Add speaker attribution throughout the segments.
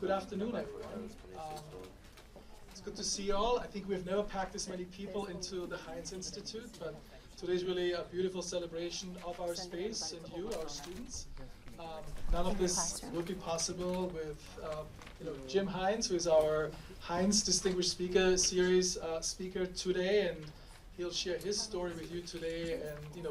Speaker 1: Good afternoon, everyone. It's good to see you all. I think we've never packed this many people into the Hynes Institute, but today's really a beautiful celebration of our space and you, our students. None of this would be possible with Jim Hynes, who is our Hynes Distinguished Speaker Series speaker today, and he'll share his story with you today, and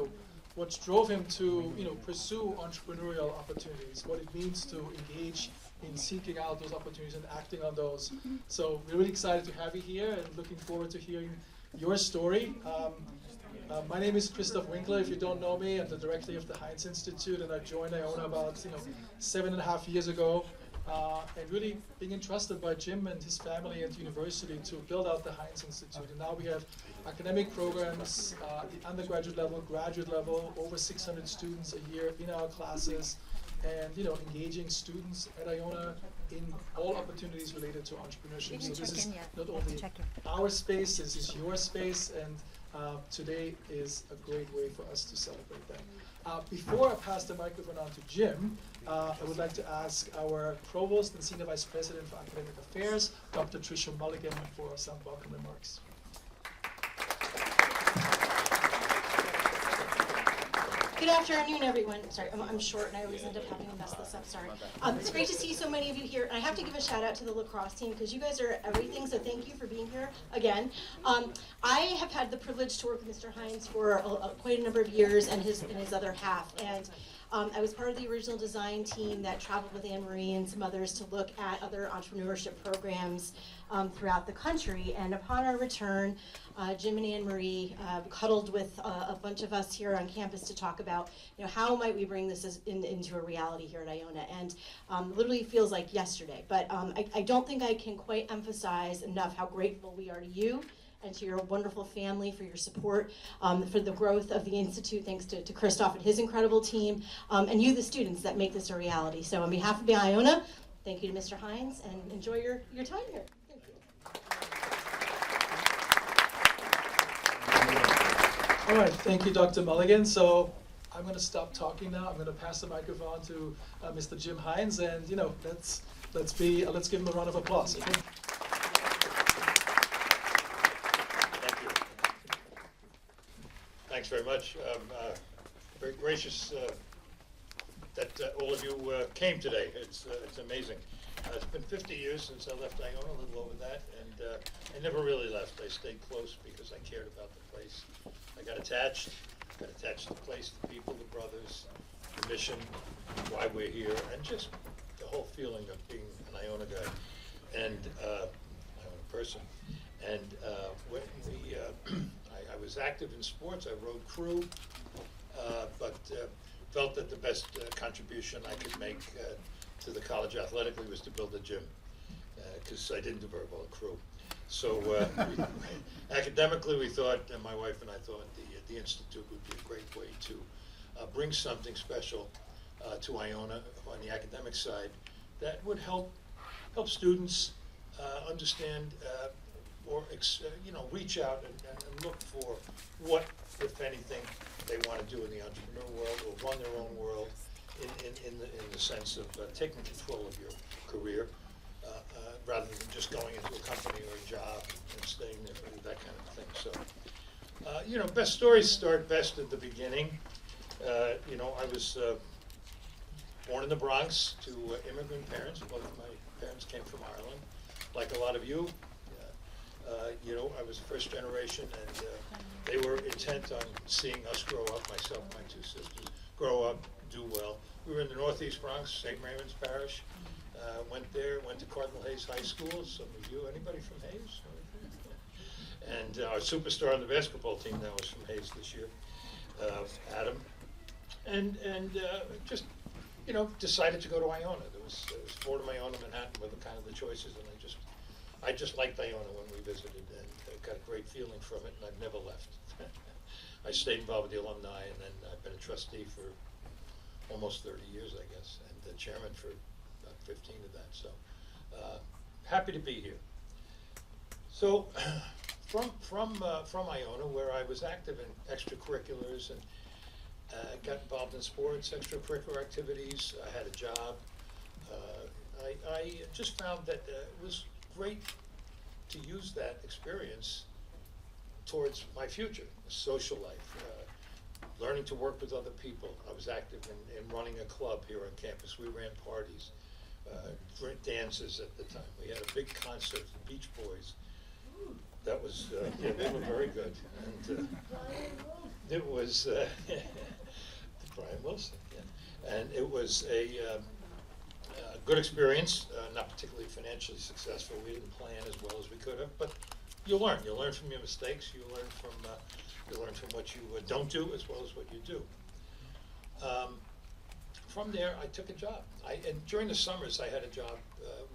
Speaker 1: what drove him to pursue entrepreneurial opportunities, what it means to engage in seeking out those opportunities and acting on those. So we're really excited to have you here and looking forward to hearing your story. My name is Christoph Winkler. If you don't know me, I'm the director of the Hynes Institute, and I joined Iona about 7.5 years ago, and really being entrusted by Jim and his family at the university to build out the Hynes Institute. And now we have academic programs at the undergraduate level, graduate level, over 600 students a year in our classes, and engaging students at Iona in all opportunities related to entrepreneurship. So this is not only our space, this is your space, and today is a great way for us to celebrate that. Before I pass the microphone on to Jim, I would like to ask our Provost and Senior Vice President for Academic Affairs, Dr. Tricia Mulligan, for some welcome remarks.
Speaker 2: Good afternoon, everyone. Sorry, I'm short and I always end up having to mess this up, sorry. It's great to see so many of you here. And I have to give a shout out to the lacrosse team because you guys are everything, so thank you for being here again. I have had the privilege to work with Mr. Hynes for quite a number of years and his other half. And I was part of the original design team that traveled with Anne-Marie and some others to look at other entrepreneurship programs throughout the country. And upon our return, Jim and Anne-Marie cuddled with a bunch of us here on campus to talk about, how might we bring this into a reality here at Iona. And literally feels like yesterday. But I don't think I can quite emphasize enough how grateful we are to you and to your wonderful family for your support, for the growth of the Institute, thanks to Christoph and his incredible team, and you, the students, that make this a reality. So on behalf of Iona, thank you to Mr. Hynes, and enjoy your time here. Thank you.
Speaker 1: All right, thank you, Dr. Mulligan. So I'm going to stop talking now. I'm going to pass the microphone to Mr. Jim Hynes, and let's give him a round of applause. Okay?
Speaker 3: Thanks very much. Very gracious that all of you came today. It's amazing. It's been 50 years since I left Iona, a little over that, and I never really left. I stayed close because I cared about the place. I got attached to the place, the people, the brothers, the mission, why we're here, and just the whole feeling of being an Iona guy and Iona person. And when I was active in sports. I rode crew, but felt that the best contribution I could make to the college athletically was to build a gym, because I didn't do very well at crew. So academically, we thought, and my wife and I thought, the Institute would be a great way to bring something special to Iona on the academic side that would help students understand or reach out and look for what, if anything, they want to do in the entrepreneur world or run their own world in the sense of taking control of your career rather than just going into a company or a job and staying there, that kind of thing. So, best stories start best at the beginning. I was born in the Bronx to immigrant parents. Both of my parents came from Ireland, like a lot of you. I was first generation, and they were intent on seeing us grow up, myself and my two sisters, grow up, do well. We were in the Northeast Bronx, St. Raymond's Parish. Went to Cardinal Hayes High School. Some of you, anybody from Hayes? And our superstar on the basketball team now is from Hayes this year, Adam. And just, decided to go to Iona. There was Fordham, Iona, Manhattan were the kind of the choices, and I just liked Iona when we visited, and got a great feeling from it, and I've never left. I stayed involved with the alumni, and then I've been a trustee for almost 30 years, I guess, and the chairman for about 15 of that. So happy to be here. So from Iona, where I was active in extracurriculars and got involved in sports, extracurricular activities. I had a job I just found that it was great to use that experience towards my future, social life, learning to work with other people. I was active in running a club here on campus. We ran parties, dances at the time. We had a big concert, the Beach Boys. That was, yeah, they were very good. And it was Brian Wilson, yeah. And it was a good experience, not particularly financially successful. We didn't plan as well as we could have, but you learn. You learn from your mistakes. You learn from what you don't do as well as what you do. From there, I took a job. And during the summers, I had a job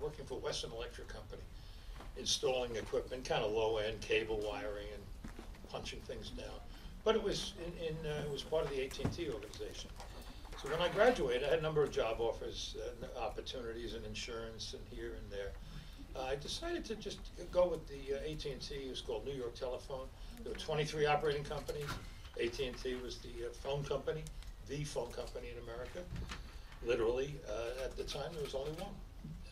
Speaker 3: working for Western Electric Company, installing equipment, kind of low-end cable wiring and punching things down. But it was it was part of the AT&T organization. So when I graduated, I had a number of job offers, opportunities in insurance and here and there. I decided to just go with the AT&T. It was called New York Telephone. There were 23 operating companies. AT&T was the phone company in America. Literally, at the time, there was only one.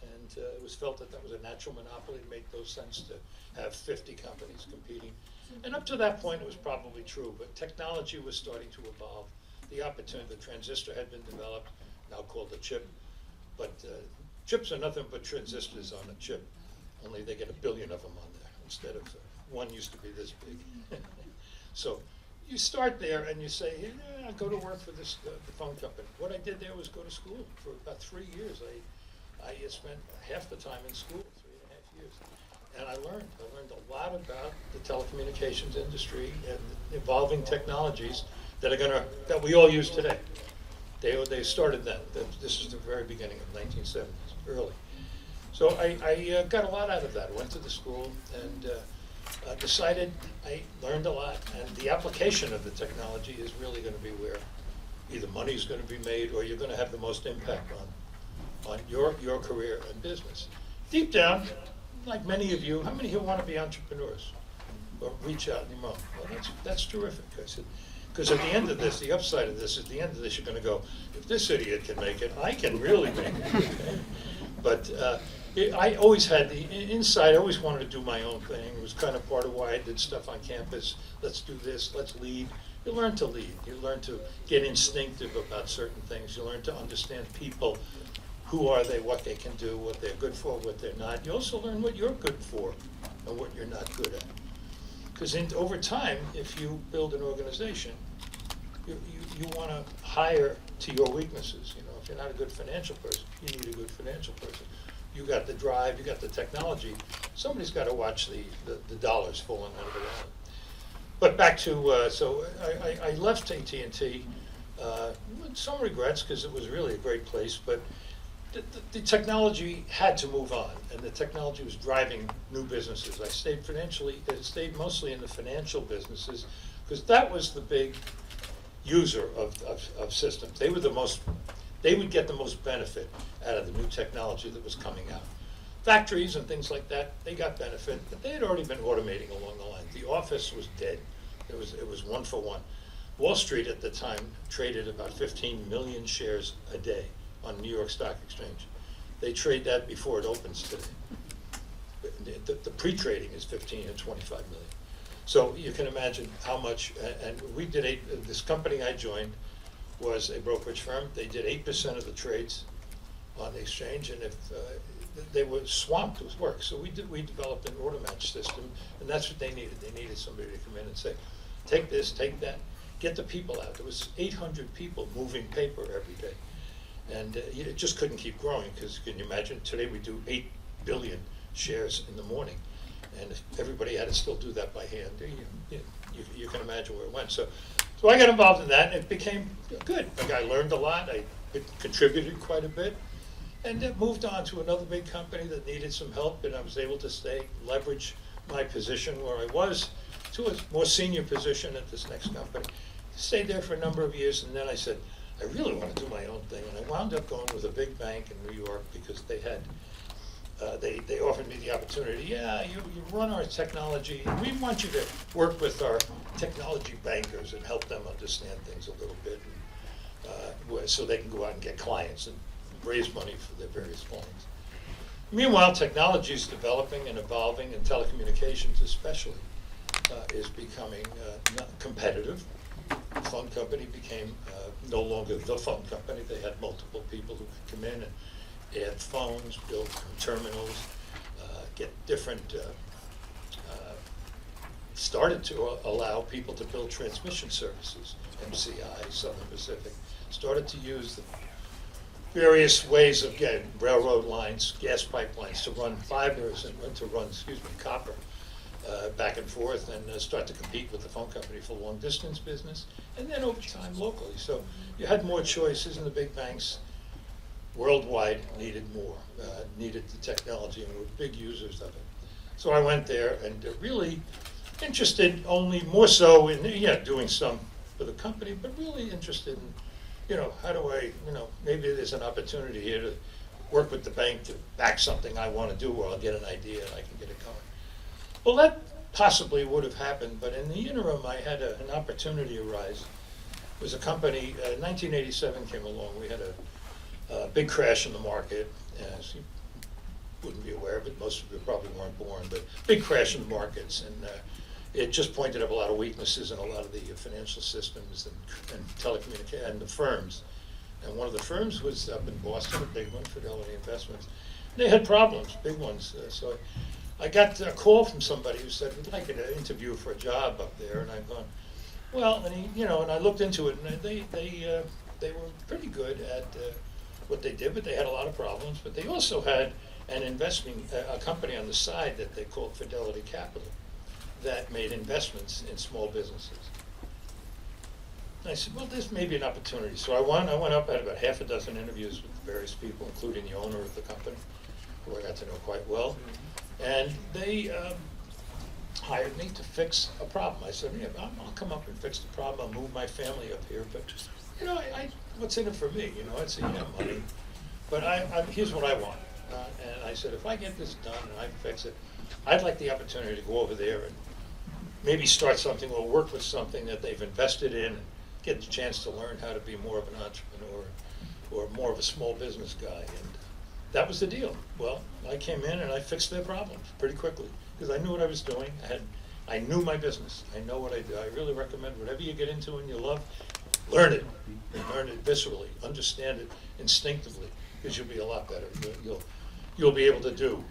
Speaker 3: And it was felt that that was a natural monopoly. It made no sense to have 50 companies competing. And up to that point, it was probably true. But technology was starting to evolve. The opportunity, the transistor had been developed, now called a chip. But chips are nothing but transistors on a chip, only they get 1 billion of them on there instead of one used to be this big. So you start there and you say, yeah, I go to work for this the phone company. What I did there was go to school for about 3 years. I spent half the time in school, 3.5 years. And I learned a lot about the telecommunications industry and evolving technologies that we all use today. They started then. This is the very beginning of 1970s, early. So I got a lot out of that. Went to the school and decided I learned a lot. And the application of the technology is really going to be where either money's going to be made or you're going to have the most impact on your career and business. Deep down, like many of you, how many here want to be entrepreneurs or reach out in your mom? Well, that's terrific. I said, because at the end of this, the upside of this, at the end of this, you're going to go, if this idiot can make it, I can really make it. Okay? But I always had the inside, I always wanted to do my own thing. It was kind of part of why I did stuff on campus. Let's do this, let's lead. You learn to lead. You learn to get instinctive about certain things. You learn to understand people. Who are they, what they can do, what they're good for, what they're not. You also learn what you're good for and what you're not good at. Because over time, if you build an organization, you want to hire to your weaknesses. You know, if you're not a good financial person, you need a good financial person. You got the drive, you got the technology. Somebody's got to watch the dollars falling out of the wallet. But back to, so I left AT&T with some regrets because it was really a great place, but the technology had to move on, and the technology was driving new businesses. I stayed mostly in the financial businesses because that was the big user of systems. They would get the most benefit out of the new technology that was coming out. Factories and things like that, they got benefit, but they had already been automating along the line. The office was dead. It was one for one. Wall Street at the time traded about 15 million shares a day on New York Stock Exchange. They trade that before it opens today. The pre-trading is 15 and 25 million. So you can imagine how much, and we did this company I joined was a brokerage firm. They did 8% of the trades on the exchange, and if they were swamped with work. So we developed an order match system, and that's what they needed. They needed somebody to come in and say, take this, take that, get the people out. There was 800 people moving paper every day. And it just couldn't keep growing because can you imagine today we do 8 billion shares in the morning, and if everybody had to still do that by hand, you can imagine where it went. So I got involved in that, and it became good. Like I learned a lot. I contributed quite a bit, and it moved on to another big company that needed some help, and I was able to leverage my position where I was to a more senior position at this next company. Stayed there for a number of years, and then I said, I really want to do my own thing, and I wound up going with a big bank in New York because they had, they offered me the opportunity. Yeah, you run our technology, and we want you to work with our technology bankers and help them understand things a little bit, and, so they can go out and get clients and raise money for their various clients. Meanwhile, technology is developing and evolving, and telecommunications especially is becoming competitive. The phone company became no longer the phone company. They had multiple people who could come in and add phones, build terminals, get different, started to allow people to build transmission services. MCI, Southern Pacific, started to use the various ways of getting railroad lines, gas pipelines to run fibers and to run, copper back and forth, and start to compete with the phone company for long distance business, and then over time locally. So you had more choices, and the big banks worldwide needed more, needed the technology, and were big users of it. So I went there and really interested only more so in, doing some for the company, but really interested in, how do I, maybe there's an opportunity here to work with the bank to back something I want to do, or I'll get an idea and I can get it going. Well, that possibly would have happened, but in the interim, I had an opportunity arise. It was a company, 1987 came along. We had a big crash in the market. As you wouldn't be aware of it, most of you probably weren't born, but big crash in the markets, and it just pointed up a lot of weaknesses in a lot of the financial systems and telecommunications and the firms. And one of the firms was up in Boston, a big one, Fidelity Investments. They had problems, big ones. So I got a call from somebody who said, "We'd like you to interview for a job up there." And I've gone, well, and and I looked into it, and they were pretty good at what they did, but they had a lot of problems. But they also had an a company on the side that they called Fidelity Capital, that made investments in small businesses. And I said, well, this may be an opportunity. So I went up, I had about half a dozen interviews with various people, including the owner of the company, who I got to know quite well. And they hired me to fix a problem. I said, yeah, I'll come up and fix the problem. I'll move my family up here. But, what's in it for me? I'd say, yeah, money. But here's what I want. And I said, if I get this done and I fix it, I'd like the opportunity to go over there and maybe start something or work with something that they've invested in, and get the chance to learn how to be more of an entrepreneur or more of a small business guy. And that was the deal. Well, I came in and I fixed their problems pretty quickly because I knew what I was doing. I knew my business. I know what I do. I really recommend whatever you get into and you love, learn it. Learn it viscerally. Understand it instinctively, because you'll be a lot better. You'll be able to do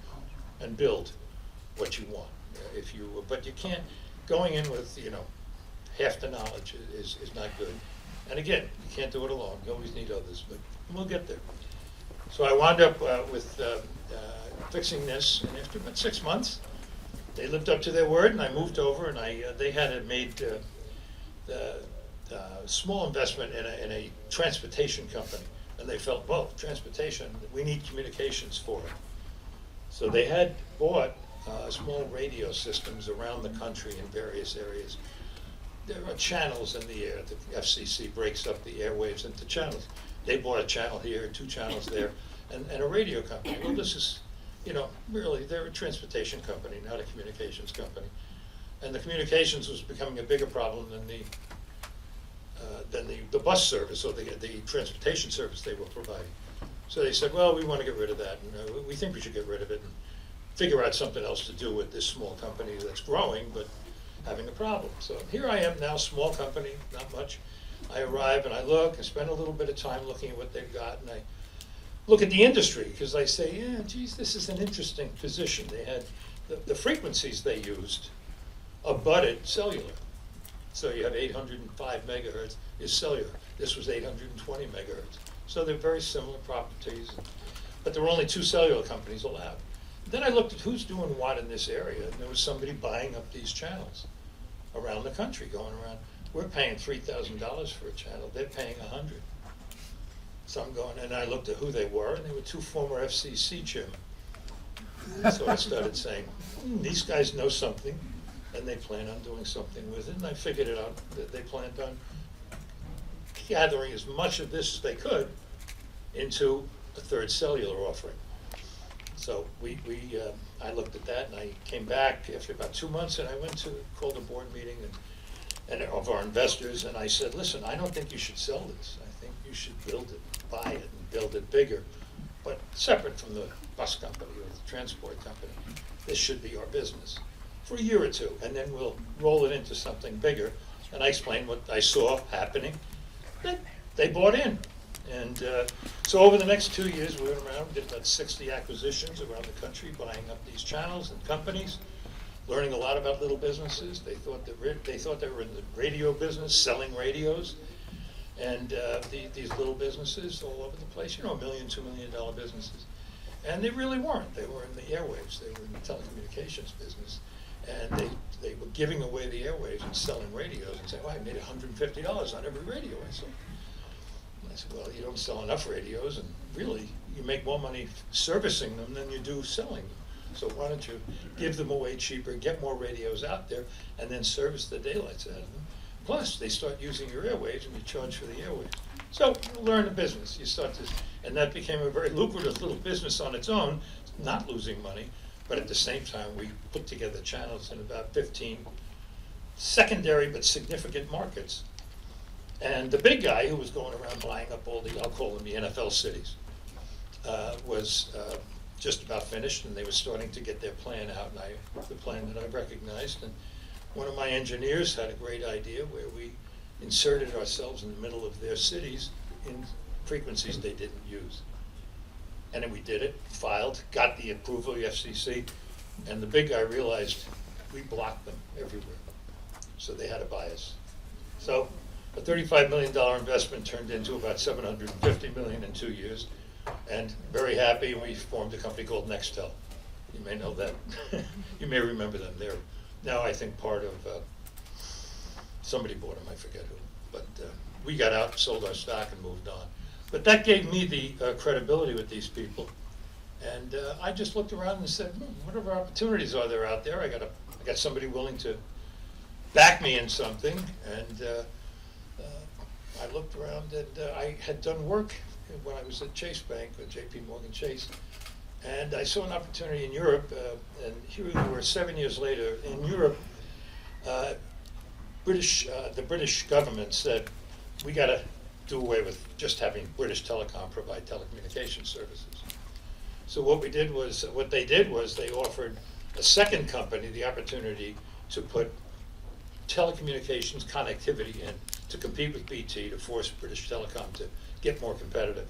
Speaker 3: and build what you want. But you can't, going in with, half the knowledge is not good. And again, you can't do it alone. You always need others, but we'll get there. So I wound up with fixing this, and after about 6 months, they lived up to their word, and I moved over, and they had made a small investment in a transportation company, and they felt, well, transportation, we need communications for it. So they had bought small radio systems around the country in various areas. There are channels in the air. The FCC breaks up the airwaves into channels. They bought a channel here, 2 channels there, and a radio company. Well, this is, really, they're a transportation company, not a communications company. And the communications was becoming a bigger problem than the bus service or the transportation service they were providing. So they said, well, we want to get rid of that, and we think we should get rid of it and figure out something else to do with this small company that's growing but having a problem. So here I am now, small company, not much. I arrive and I look, I spend a little bit of time looking at what they've got, and I look at the industry, because I say, yeah, geez, this is an interesting position. They had the frequencies they used abutted cellular. So you have 805 megahertz is cellular. This was 820 megahertz. So they're very similar properties, but there were only 2 cellular companies allowed. Then I looked at who's doing what in this area, and there was somebody buying up these channels around the country, going around. We're paying $3,000 for a channel. They're paying $100. So I'm going, and I looked at who they were, and they were 2 former FCC chairmen. So I started saying, these guys know something, and they plan on doing something with it. And I figured it out that they planned on gathering as much of this as they could into a 3rd cellular offering. So I looked at that, and I came back after about 2 months, and I called a board meeting and of our investors, and I said, listen, I don't think you should sell this. I think you should build it, buy it, and build it bigger, but separate from the bus company or the transport company. This should be our business for a year or two, and then we'll roll it into something bigger. And I explained what I saw happening. They bought in. And so over the next 2 years, we went around, did about 60 acquisitions around the country, buying up these channels and companies, learning a lot about little businesses. They thought they were in the radio business, selling radios. And these little businesses all over the place, $1 million, $2 million businesses. And they really weren't. They were in the airwaves. They were in the telecommunications business. And they were giving away the airwaves and selling radios and saying, well, I made $150 on every radio I sold. And I said, well, you don't sell enough radios, and really, you make more money servicing them than you do selling them. So why don't you give them away cheaper, get more radios out there, and then service the daylights out of them. Plus, they start using your airwaves, and you charge for the airwaves. So you learn the business. You start to, and that became a very lucrative little business on its own, not losing money. But at the same time, we put together channels in about 15 secondary but significant markets. And the big guy who was going around buying up all the, I'll call them the NFL cities, was just about finished, and they were starting to get their plan out, and the plan that I recognized. And one of my engineers had a great idea where we inserted ourselves in the middle of their cities in frequencies they didn't use. And then we did it, filed, got the approval of the FCC, and the big guy realized we blocked them everywhere. So they had to buy us. So a $35 million investment turned into about $750 million in 2 years, and very happy, we formed a company called Nextel. You may know that. You may remember them. They're now, I think, part of, somebody bought them, I forget who. But we got out, sold our stock, and moved on. But that gave me the credibility with these people, and I just looked around and said, whatever opportunities are there out there, I got somebody willing to back me in something, and I looked around, and I had done work when I was at Chase Bank, with JP Morgan Chase, and I saw an opportunity in Europe, and here we were 7 years later. In Europe, the British government said, we got to do away with just having British Telecom provide telecommunications services. So what they did was they offered a second company the opportunity to put telecommunications connectivity in to compete with BT, to force British Telecom to get more competitive.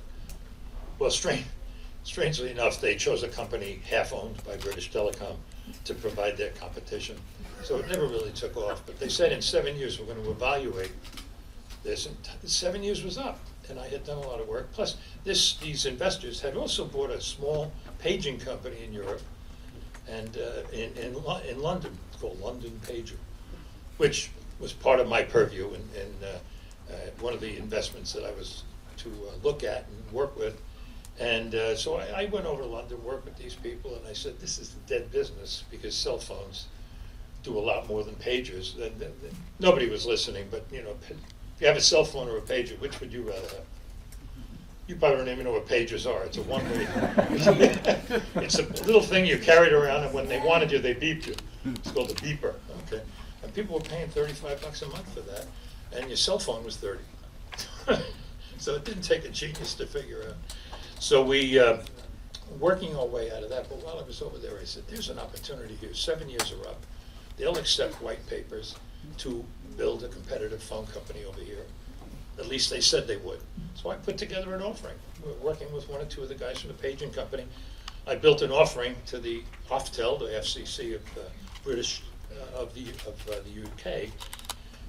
Speaker 3: Well, strangely enough, they chose a company half owned by British Telecom to provide their competition. So it never really took off, but they said in 7 years we're going to evaluate this, and 7 years was up, and I had done a lot of work. Plus, these investors had also bought a small paging company in Europe, and in London, it's called London Pager, which was part of my purview, and one of the investments that I was to look at and work with. And so I went over to London, worked with these people, and I said, this is the dead business, because cell phones do a lot more than pagers. Nobody was listening, but you know, if you have a cell phone or a pager, which would you rather have? You probably don't even know what pagers are. It's a one-way. It's a little thing you carried around, and when they wanted you, they beeped you. It's called a beeper. Okay, and people were paying $35 a month for that, and your cell phone was $30. So it didn't take a genius to figure out. So we working our way out of that. But while I was over there, I said, "There's an opportunity here. 7 years are up. They'll accept white papers to build a competitive phone company over here. At least they said they would." So I put together an offering. We were working with one or two of the guys from the paging company. I built an offering to the Oftel, the FCC of British of the UK,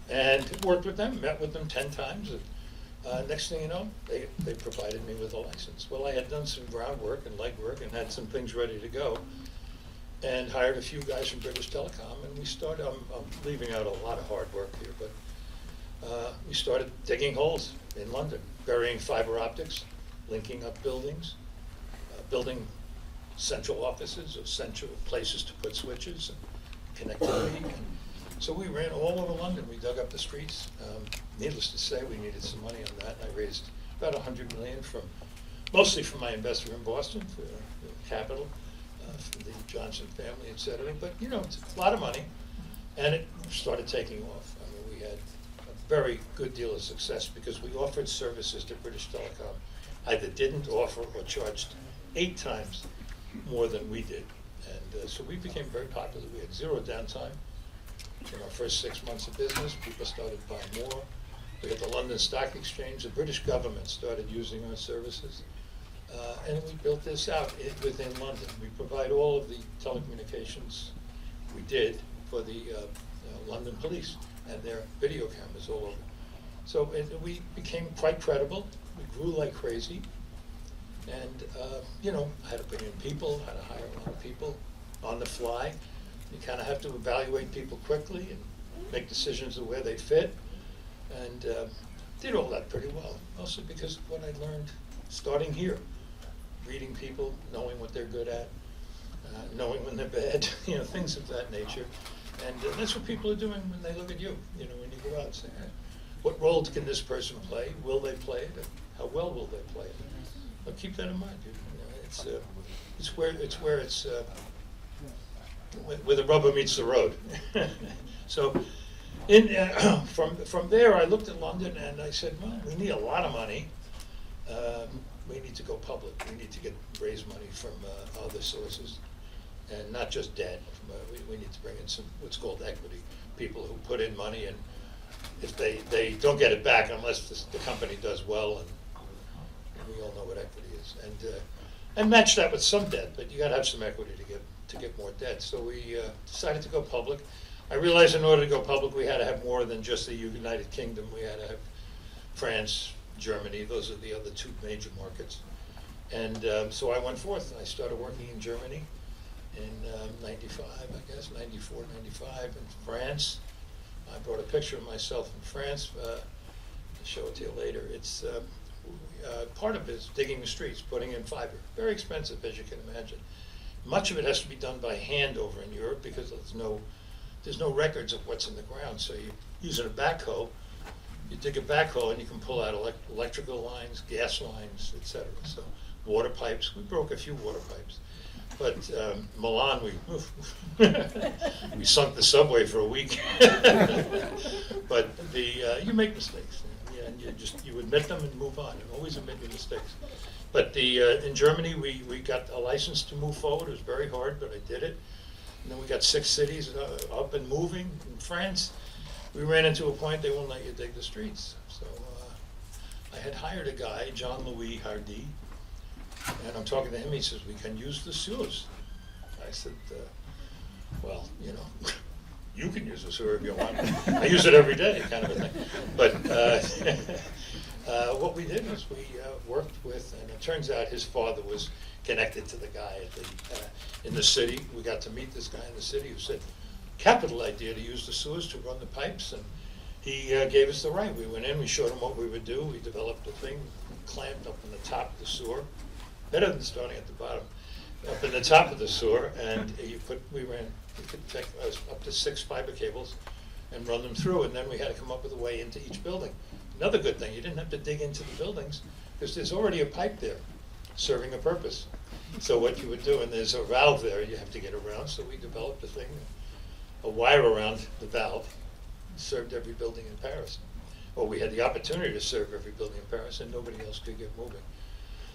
Speaker 3: and worked with them. Met with them 10 times. And next thing you know, they provided me with a license. Well, I had done some groundwork and legwork and had some things ready to go, and hired a few guys from British Telecom, and we started. I'm leaving out a lot of hard work here, but we started digging holes in London, burying fiber optics, linking up buildings, building central offices, or central places to put switches and connectivity. So we ran all over London. We dug up the streets. Needless to say, we needed some money on that. I raised about $100 million mostly from my investor in Boston, for capital, for the Johnson family, et cetera. But you know, it's a lot of money, and it started taking off. I mean, we had a very good deal of success because we offered services to British Telecom, either didn't offer or charged 8 times more than we did. And so we became very popular. We had zero downtime. In our first 6 months of business, people started buying more. We had the London Stock Exchange. The British government started using our services. And we built this out within London. We provide all of the telecommunications we did for the London police and their video cameras all over. So we became quite credible. We grew like crazy. And, you know, had to bring in people, had to hire a lot of people on the fly. You kind of have to evaluate people quickly and make decisions of where they fit. And did all that pretty well, mostly because of what I learned starting here. Reading people, knowing what they're good at, knowing when they're bad, you know, things of that nature. And that's what people are doing when they look at you, you know, when you go out and say, what role can this person play? Will they play it? How well will they play it? Well, keep that in mind. You know, it's where the rubber meets the road. So from there, I looked at London and I said, well, we need a lot of money. We need to go public. We need to raise money from other sources, and not just debt. We need to bring in some what's called equity. People who put in money, and if they don't get it back unless the company does well, and we all know what equity is, and match that with some debt. But you got to have some equity to get more debt. So we decided to go public. I realized in order to go public, we had to have more than just the United Kingdom. We had to have France, Germany. Those are the other two major markets. And so I went forth. I started working in Germany in 95, I guess, 94, 95, in France. I brought a picture of myself in France. I'll show it to you later. It's part of it is digging the streets, putting in fiber. Very expensive, as you can imagine. Much of it has to be done by hand over in Europe because there's no records of what's in the ground. So you using a backhoe, you dig a backhoe and you can pull out electrical lines, gas lines, etc. So water pipes. We broke a few water pipes. But Milan, we sunk the subway for a week. But you make mistakes, and you admit them and move on. You always admit your mistakes. But in Germany, we got a license to move forward. It was very hard, but I did it. And then we got 6 cities up and moving. In France, we ran into a point they won't let you dig the streets. So I had hired a guy, Jean-Louis Hardy. And I'm talking to him, he says, we can use the sewers. I said, well, you know, you can use the sewer if you want. I use it every day, kind of a thing. But what we did was we worked with, and it turns out his father was connected to the guy in the city. We got to meet this guy in the city who said, capital idea to use the sewers to run the pipes. And he gave us the right. We went in, we showed him what we would do. We developed a thing clamped up in the top of the sewer. Better than starting at the bottom, up in the top of the sewer, and we could take up to 6 fiber cables and run them through, and then we had to come up with a way into each building. Another good thing, you didn't have to dig into the buildings because there's already a pipe there serving a purpose. So what you would do, and there's a valve there you have to get around, so we developed a thing, a wire around the valve, served every building in Paris. Well, we had the opportunity to serve every building in Paris, and nobody else could get moving.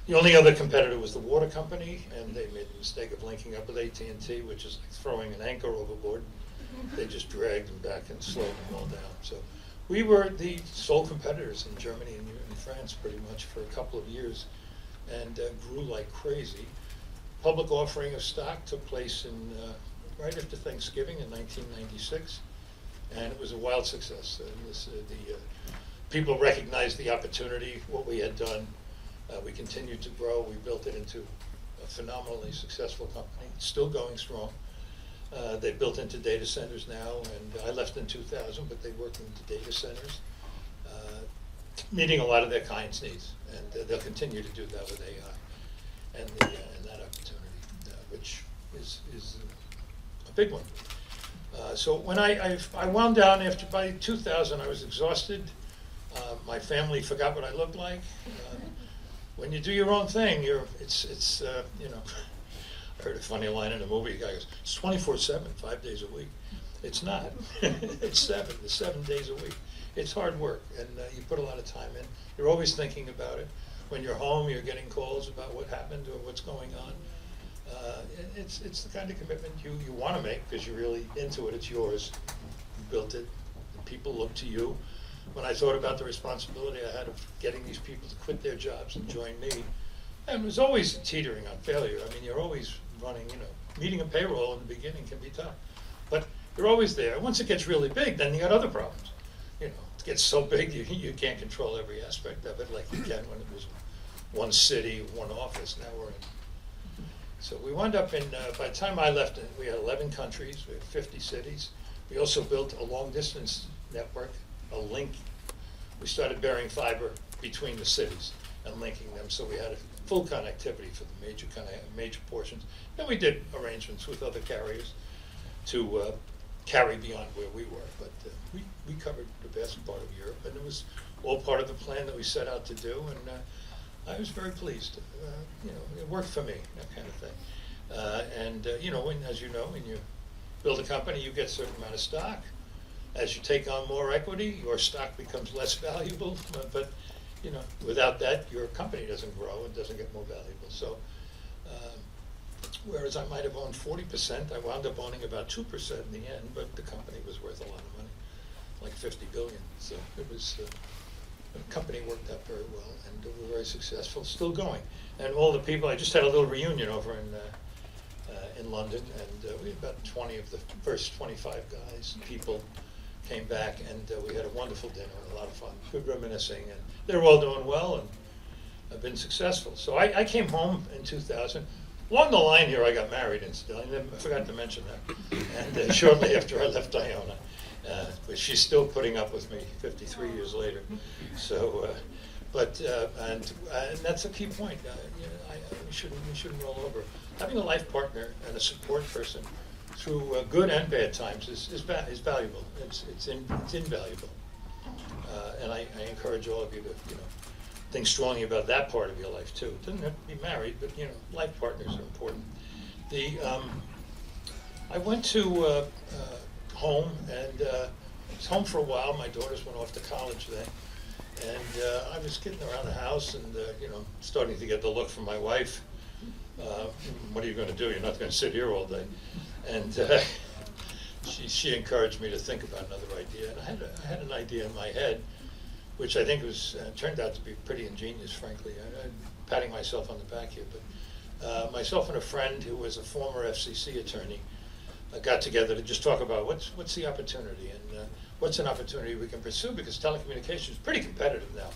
Speaker 3: The only other competitor was the water company, and they made the mistake of linking up with AT&T, which is like throwing an anchor overboard. They just dragged them back and slowed them all down. So we were the sole competitors in Germany and in France pretty much for a couple of years, and grew like crazy. Public offering of stock took place in right after Thanksgiving in 1996, and it was a wild success. And people recognized the opportunity, what we had done. We continued to grow. We built it into a phenomenally successful company. It's still going strong. They built into data centers now, and I left in 2000, but they work into data centers, meeting a lot of their clients' needs, and they'll continue to do that with AI and that opportunity, which is a big one. So when I wound down by 2000, I was exhausted. My family forgot what I looked like. When you do your own thing, it's you know, I heard a funny line in a movie, the guy goes, it's 24/7, 5 days a week. It's not. It's 7 days a week. It's hard work, and you put a lot of time in. You're always thinking about it. When you're home, you're getting calls about what happened or what's going on. It's the kind of commitment you want to make because you're really into it. It's yours. You built it. And people look to you. When I thought about the responsibility I had of getting these people to quit their jobs and join me, and it was always teetering on failure. I mean, you're always running, meeting a payroll in the beginning can be tough, but you're always there. Once it gets really big, then you got other problems. It gets so big you can't control every aspect of it like you can when it was one city, one office. Now we're in. So we wound up in, by the time I left, we had 11 countries, we had 50 cities. We also built a long distance network, a link. We started burying fiber between the cities and linking them, so we had a full connectivity for the major portions. Then we did arrangements with other carriers to carry beyond where we were, but we covered the vast part of Europe, and it was all part of the plan that we set out to do, and I was very pleased. It worked for me, that kind of thing. As you know, when you build a company, you get a certain amount of stock. As you take on more equity, your stock becomes less valuable, but without that, your company doesn't grow and doesn't get more valuable. So, whereas I might have owned 40%, I wound up owning about 2% in the end, but the company was worth a lot of money, like 50 billion. So it was, the company worked out very well, and we were very successful, still going. And all the people, I just had a little reunion over in London, and we had about 20 of the first 25 people came back, and we had a wonderful dinner, a lot of fun, good reminiscing, and they were all doing well and have been successful. So I came home in 2000. Along the line here, I got married, incidentally. I forgot to mention that. And shortly after I left Iona, but she's still putting up with me 53 years later. So, and that's a key point. We shouldn't roll over. Having a life partner and a support person through good and bad times is valuable. It's invaluable. And I encourage all of you to think strongly about that part of your life too. It doesn't have to be married, but life partners are important. I went to home, and I was home for a while. My daughters went off to college then, and I was getting around the house and starting to get the look from my wife. What are you going to do? You're not going to sit here all day. And she encouraged me to think about another idea, and I had an idea in my head, which I think was turned out to be pretty ingenious, frankly. I'm patting myself on the back here, but myself and a friend who was a former FCC attorney got together to just talk about what's the opportunity, and what's an opportunity we can pursue, because telecommunications is pretty competitive now.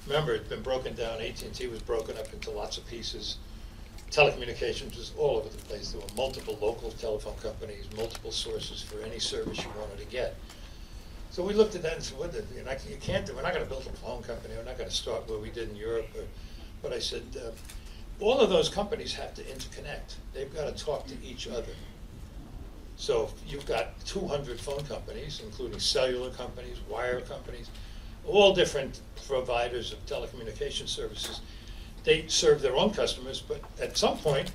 Speaker 3: Remember, it's been broken down. AT&T was broken up into lots of pieces. Telecommunications was all over the place. There were multiple local telephone companies, multiple sources for any service you wanted to get. So we looked at that and said, you can't do, we're not going to build a phone company, we're not going to start where we did in Europe. But I said, all of those companies have to interconnect. They've got to talk to each other. So you've got 200 phone companies, including cellular companies, wire companies, all different providers of telecommunication services. They serve their own customers, but at some point,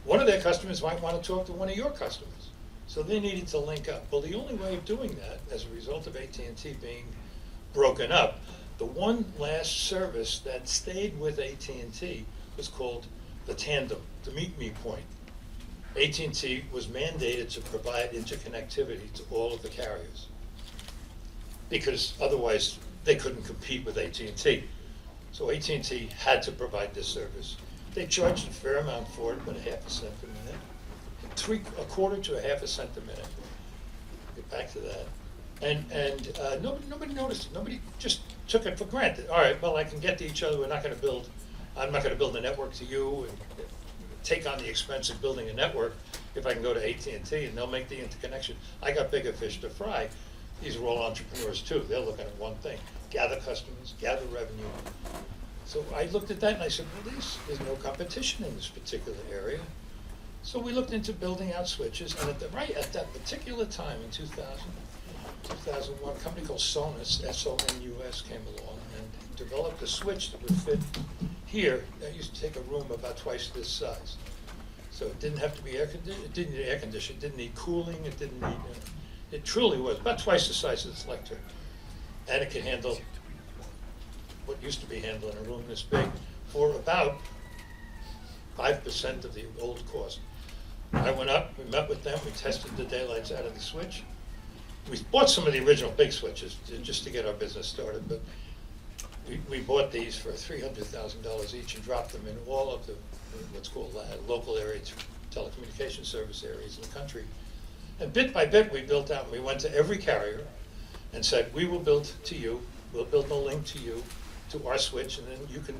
Speaker 3: one of their customers might want to talk to one of your customers. So they needed to link up. Well, the only way of doing that, as a result of AT&T being broken up, the one last service that stayed with AT&T was called the Tandem, the meet-me point. AT&T was mandated to provide interconnectivity to all of the carriers, because otherwise they couldn't compete with AT&T. So AT&T had to provide this service. They charged a fair amount for it, about 0.5 cents a minute, a quarter to 0.5 cents a minute. Get back to that. And nobody noticed it. Nobody just took it for granted. All right, well, I can get to each other. I'm not going to build a network to you and take on the expense of building a network if I can go to AT&T and they'll make the interconnection. I got bigger fish to fry. These are all entrepreneurs too. They're looking at one thing: gather customers, gather revenue. So I looked at that and I said, well, there's no competition in this particular area. So we looked into building out switches, and at that particular time in 2001, a company called Sonus, S-O-N-U-S, came along and developed a switch that would fit here. That used to take a room about twice this size. So it didn't have to be it didn't need air conditioning, it didn't need cooling, it didn't need, it truly was about twice the size of this lectern. And it could handle what used to be handled in a room this big for about 5% of the old cost. I went up, we met with them, we tested the daylights out of the switch. We bought some of the original big switches just to get our business started, but we bought these for $300,000 each and dropped them in all of the what's called local areas, telecommunication service areas in the country. And bit by bit we built out, and we went to every carrier and said, we will build to you, we'll build the link to you, to our switch, and then you can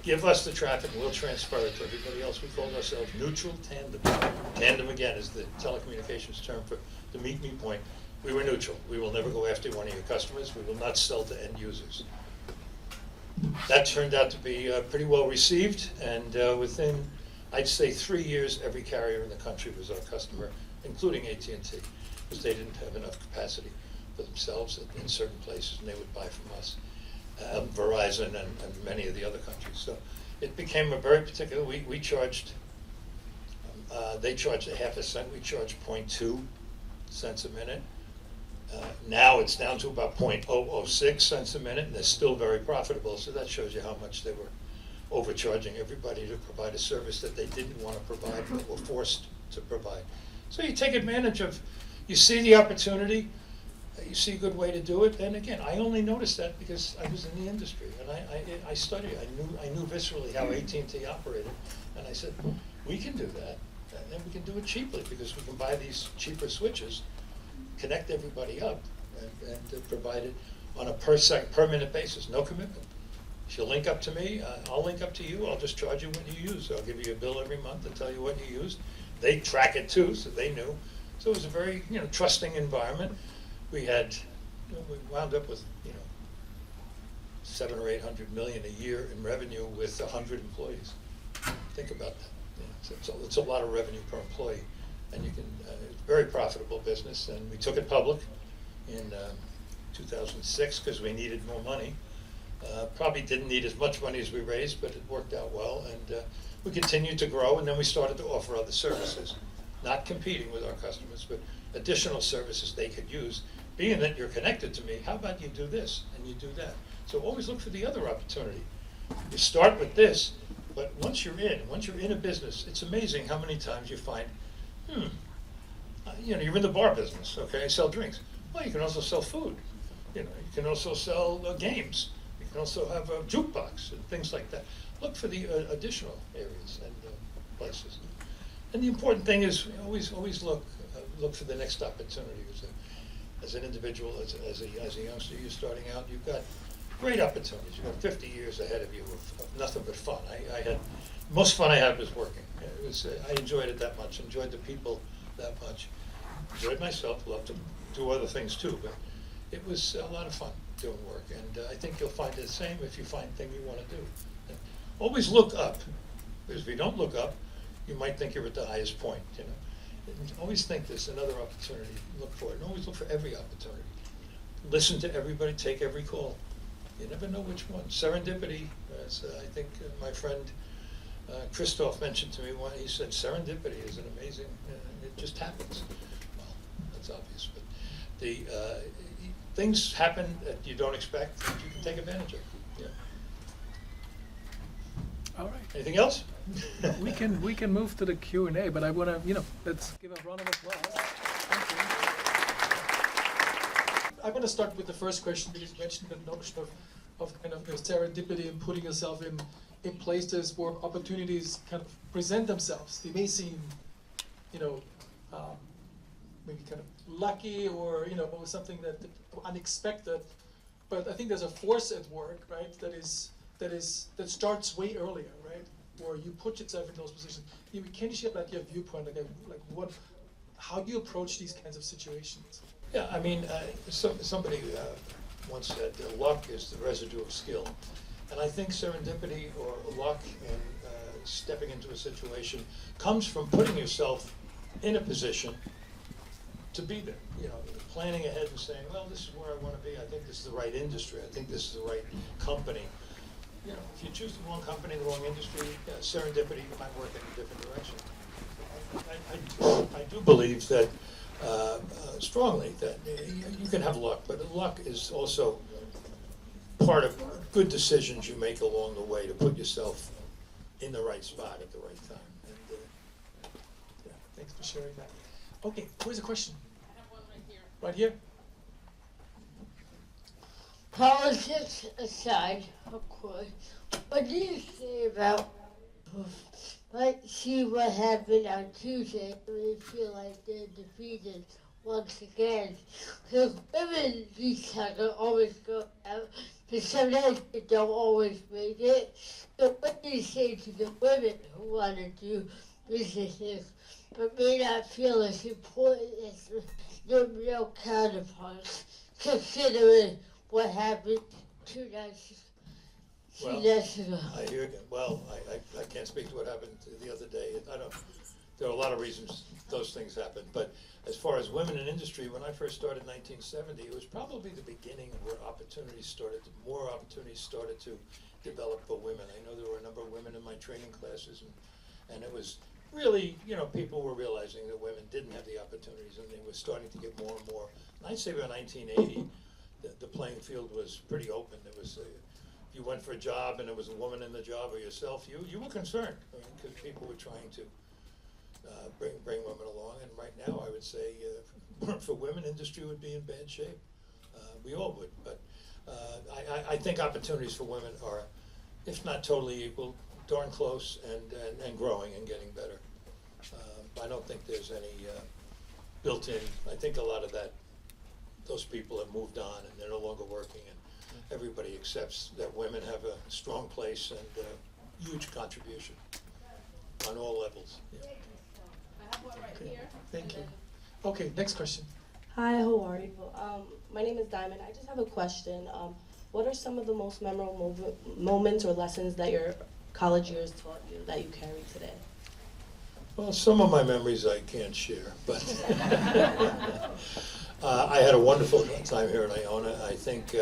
Speaker 3: give us the traffic and we'll transfer it to everybody else. We called ourselves neutral tandem. Tandem, again, is the telecommunications term for the meet-me point. We were neutral. We will never go after one of your customers. We will not sell to end users. That turned out to be pretty well received, and within, I'd say, 3 years, every carrier in the country was our customer, including AT&T, because they didn't have enough capacity for themselves in certain places, and they would buy from us. Verizon and many of the other countries. So it became a very particular, we charged, they charged a half a cent, we charged 0.2 cents a minute. Now it's down to about 0.006 cents a minute, and they're still very profitable, so that shows you how much they were overcharging everybody to provide a service that they didn't want to provide but were forced to provide. So you take advantage of, you see the opportunity, you see a good way to do it, and again, I only noticed that because I was in the industry, and I studied, I knew viscerally how AT&T operated, and I said, we can do that, and we can do it cheaply, because we can buy these cheaper switches, connect everybody up, and provide it on a per minute basis, no commitment. If you link up to me, I'll link up to you, I'll just charge you what you use. I'll give you a bill every month and tell you what you used. They track it too, so they knew. So it was a very, trusting environment. We had, we wound up with, 700 or 800 million a year in revenue with 100 employees. Think about that. It's a lot of revenue per employee, and you can. It's a very profitable business, and we took it public in 2006 because we needed more money. Probably didn't need as much money as we raised, but it worked out well, and we continued to grow, and then we started to offer other services, not competing with our customers, but additional services they could use. Being that you're connected to me, how about you do this and you do that? So always look for the other opportunity. You start with this, but once you're in a business, it's amazing how many times you find, you're in the bar business, okay, sell drinks. Well, you can also sell food. You can also sell games. You can also have a jukebox and things like that. Look for the additional areas and places. And the important thing is always look for the next opportunity. As an individual, as a youngster, you're starting out, you've got great opportunities. You've got 50 years ahead of you of nothing but fun. Most fun I had was working. I enjoyed it that much, enjoyed the people that much, enjoyed myself, loved to do other things too, but it was a lot of fun doing work, and I think you'll find the same if you find things you want to do. And always look up, because if you don't look up, you might think you're at the highest point, And always think there's another opportunity, look for it, and always look for every opportunity. Listen to everybody, take every call. You never know which one. Serendipity, as I think my friend Christoph mentioned to me one, he said serendipity is an amazing, it just happens. Well, that's obvious, but the things happen that you don't expect that you can take advantage of. Yeah.
Speaker 4: All right.
Speaker 3: Anything else?
Speaker 4: We can move to the Q&A, but I want to, let's give a round of applause. Thank you.
Speaker 1: I'm going to start with the first question, because you mentioned the notion of kind of serendipity and putting yourself in places where opportunities kind of present themselves. They may seem, maybe kind of lucky or or something that unexpected, but I think there's a force at work, right? That starts way earlier, right? Or you put yourself in those positions. Can you share your viewpoint, how do you approach these kinds of situations?
Speaker 3: Yeah, I mean, somebody once said luck is the residue of skill. And I think serendipity or luck in stepping into a situation comes from putting yourself in a position to be there. Planning ahead and saying, well, this is where I want to be. I think this is the right industry. I think this is the right company. If you choose the wrong company, the wrong industry, serendipity might work in a different direction. I do believe that strongly that you can have luck, but luck is also part of good decisions you make along the way to put yourself in the right spot at the right time. And,
Speaker 1: Thanks for sharing that. Okay, who has a question?
Speaker 5: I have one right here.
Speaker 1: Right here?
Speaker 6: Politics aside, of course, what do you say about, let's see what happened on Tuesday, when they feel like they're defeated once again? Because women these times don't always go out, but sometimes they don't always make it. So what do you say to the women who want to do businesses, but may not feel as important as their male counterparts, considering what happened 2 nights ago?
Speaker 3: I hear you. Well, I can't speak to what happened the other day. There are a lot of reasons those things happen. But as far as women in industry, when I first started in 1970, it was probably the beginning of where more opportunities started to develop for women. I know there were a number of women in my training classes, and it was really, people were realizing that women didn't have the opportunities, and they were starting to get more and more. And I'd say by 1980, the playing field was pretty open. There was, if you went for a job and there was a woman in the job or yourself, you were concerned, because people were trying to bring women along. And right now, I would say, for women, industry would be in bad shape. We all would, but I think opportunities for women are, if not totally equal, darn close and growing and getting better. I don't think there's any built-in. I think a lot of those people have moved on and they're no longer working, and everybody accepts that women have a strong place and a huge contribution on all levels. Yeah.
Speaker 5: I have one right
Speaker 1: Okay.
Speaker 5: here.
Speaker 1: Thank you. Okay, next question.
Speaker 7: Hi, how are you? My name is Diamond. I just have a question. What are some of the most memorable moments or lessons that your college years taught you that you carry today?
Speaker 3: Well, some of my memories I can't share, but I had a wonderful time here in Iona. I think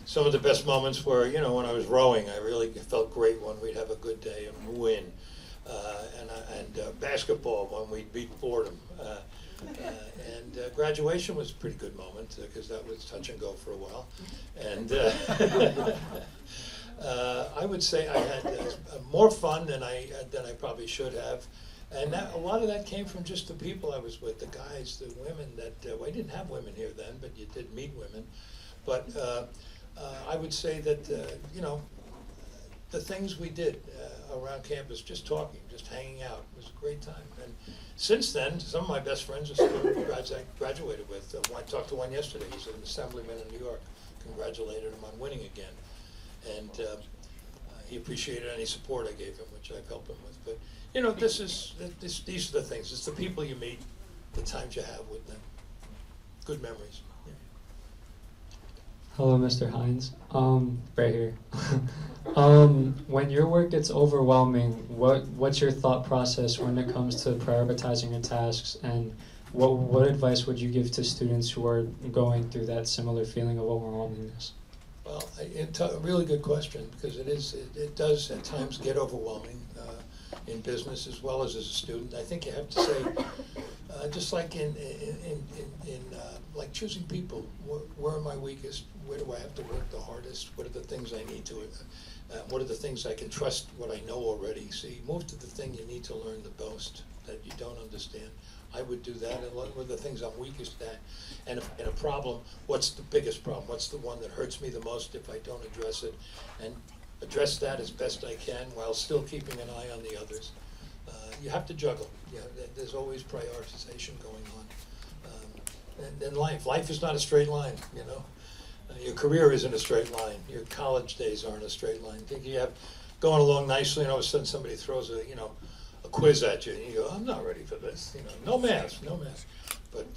Speaker 3: some of the best moments were, when I was rowing, I really felt great when we'd have a good day and win. And basketball when we'd beat Fordham. And graduation was a pretty good moment, because that was touch and go for a while. And I would say I had more fun than I probably should have. And a lot of that came from just the people I was with, the guys, the women that, we didn't have women here then, but you did meet women. But I would say that, the things we did around campus, just talking, just hanging out, was a great time. And since then, some of my best friends are still I graduated with. I talked to one yesterday. He's an assemblyman in New York. Congratulated him on winning again. And he appreciated any support I gave him, which I've helped him with. But, these are the things. It's the people you meet, the times you have with them. Good memories. Yeah.
Speaker 8: Hello, Mr. Hynes. Right here. When your work gets overwhelming, what's your thought process when it comes to prioritizing your tasks, and what advice would you give to students who are going through that similar feeling of overwhelmingness?
Speaker 3: Well, it's a really good question, because it does at times get overwhelming in business as well as a student. I think you have to say, just like in like choosing people, where am I weakest? Where do I have to work the hardest? What are the things I need to? What are the things I can trust? What I know already. See, move to the thing you need to learn the most that you don't understand. I would do that. And what are the things I'm weakest at? And if in a problem, what's the biggest problem? What's the one that hurts me the most if I don't address it? And address that as best I can while still keeping an eye on the others. You have to juggle. There's always prioritization going on. And then life is not a straight line, Your career isn't a straight line. Your college days aren't a straight line. I think you have going along nicely, and all of a sudden somebody throws a quiz at you, and you go, I'm not ready for this. No math. But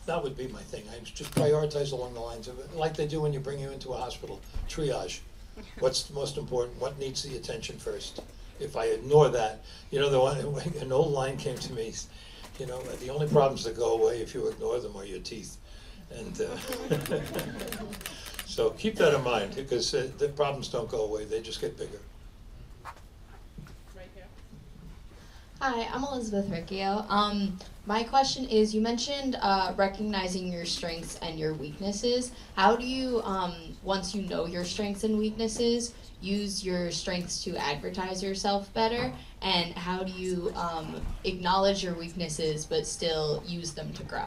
Speaker 3: that would be my thing. I just prioritize along the lines of it, like they do when you bring you into a hospital. Triage. What's the most important? What needs the attention first? If I ignore that, an old line came to me, the only problems that go away if you ignore them are your teeth. And so keep that in mind, because the problems don't go away, they just get bigger.
Speaker 5: Right here.
Speaker 9: Hi, I'm Elizabeth Riccio. My question is, you mentioned recognizing your strengths and your weaknesses. How do you, once you know your strengths and weaknesses, use your strengths to advertise yourself better? And how do you acknowledge your weaknesses but still use them to grow?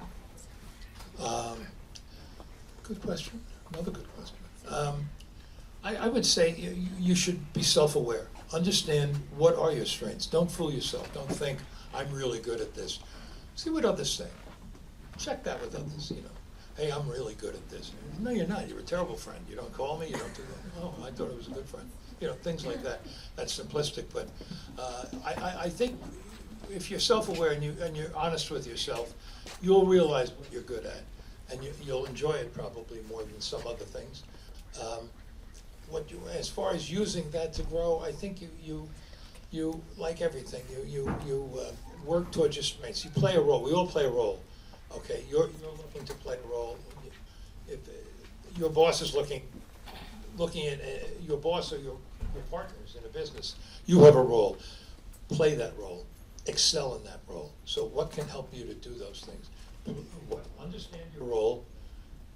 Speaker 3: Good question. Another good question. I would say you should be self-aware. Understand what are your strengths. Don't fool yourself. Don't think, I'm really good at this. See what others say. Check that with others, you know. Hey, I'm really good at this. No, you're not. You're a terrible friend. You don't call me. You don't do that. Oh, I thought it was a good friend. You know, things like that. That's simplistic, but I think if you're self-aware and you're honest with yourself, you'll realize what you're good at, and you'll enjoy it probably more than some other things. As far as using that to grow, I think you like everything. You work towards your strengths. You play a role. We all play a role. Okay, you're looking to play a role. If your boss is looking at your boss or your partners in a business, you have a role. Play that role. Excel in that role. So what can help you to do those things? Understand your role,